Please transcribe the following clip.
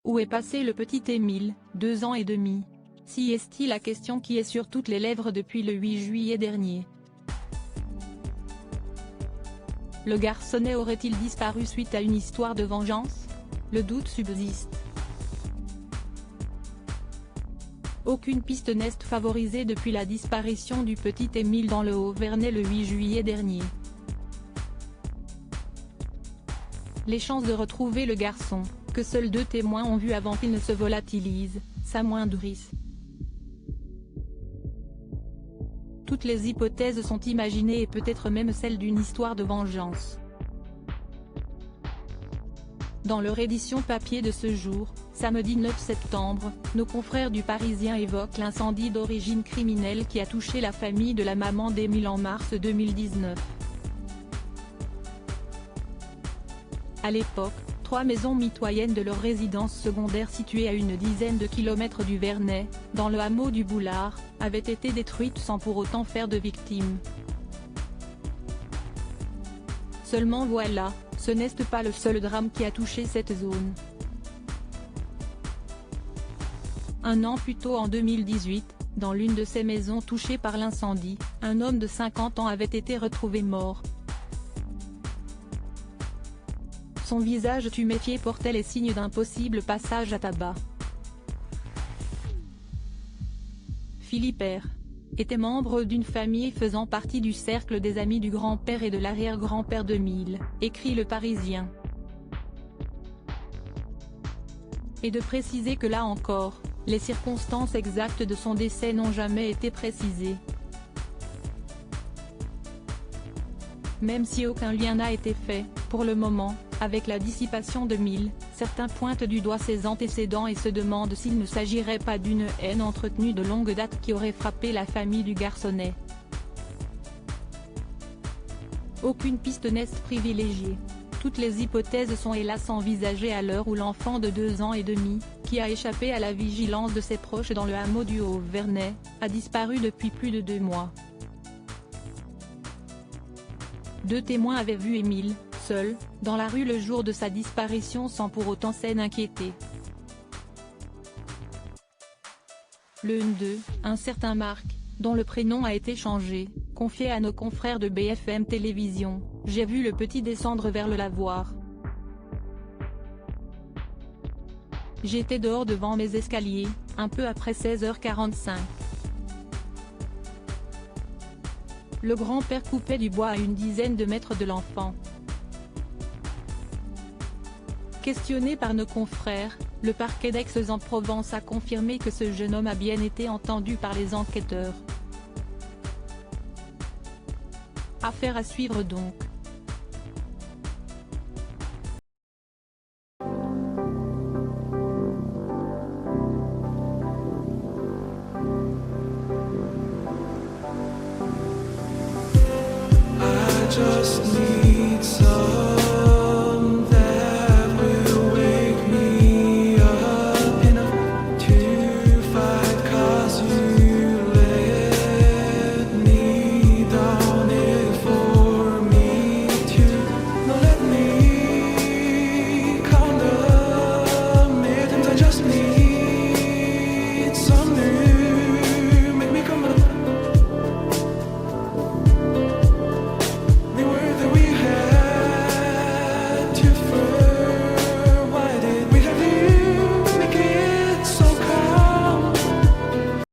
Où est passé le petit Émile, 2 ans et demi? Si est-il la question qui est sur toutes les lèvres depuis le 8 juillet dernier. Le garçonnet aurait-il disparu suite à une histoire de vengeance? Le doute subsiste. Aucune piste n'est favorisée depuis la disparition du petit Émile dans le Haut-Vernay le 8 juillet dernier. Les chances de retrouver le garçon, que seuls 2 témoins ont vu avant qu'il ne se volatilise, s'amoindrissent. Toutes les hypothèses sont imaginées et peut-être même celle d'une histoire de vengeance. Dans leur édition papier de ce jour, samedi 9 septembre, nos confrères du Parisien évoquent l'incendie d'origine criminelle qui a touché la famille de la maman d'Émile en mars 2019. À l'époque, 3 maisons mitoyennes de leur résidence secondaire située à une dizaine de kilomètres du Vernay, dans le hameau du Boulard, avaient été détruites sans pour autant faire de victimes. Seulement voilà, ce n'est pas le seul drame qui a touché cette zone. Un an plus tôt en 2018, dans l'une de ces maisons touchées par l'incendie, un homme de 50 ans avait été retrouvé mort. Son visage tuméfié portait les signes d'un possible passage à tabac. Philippe R. était membre d'une famille faisant partie du cercle des amis du grand-père et de l'arrière-grand-père d'Émile, écrit Le Parisien. Et de préciser que là encore, les circonstances exactes de son décès n'ont jamais été précisées. Même si aucun lien n'a été fait, pour le moment, avec la dissipation d'Émile, certains pointent du doigt ses antécédents et se demandent s'il ne s'agirait pas d'une haine entretenue de longue date qui aurait frappé la famille du garçonnet. Aucune piste n'est privilégiée. Toutes les hypothèses sont hélas envisagées à l'heure où l'enfant de 2 ans et demi, qui a échappé à la vigilance de ses proches dans le hameau du Haut-Vernay, a disparu depuis plus de 2 mois. 2 témoins avaient vu Émile, seul, dans la rue le jour de sa disparition sans pour autant s'en inquiéter. L'un d'eux, un certain Marc, dont le prénom a été changé, confiait à nos confrères de BFM Télévision: « J'ai vu le petit descendre vers le lavoir. J'étais dehors devant mes escaliers, un peu après 16h45. Le grand-père coupait du bois à une dizaine de mètres de l'enfant. » Questionné par nos confrères, le parquet d'Aix-en-Provence a confirmé que ce jeune homme a bien été entendu par les enquêteurs. Affaire à suivre donc. I just need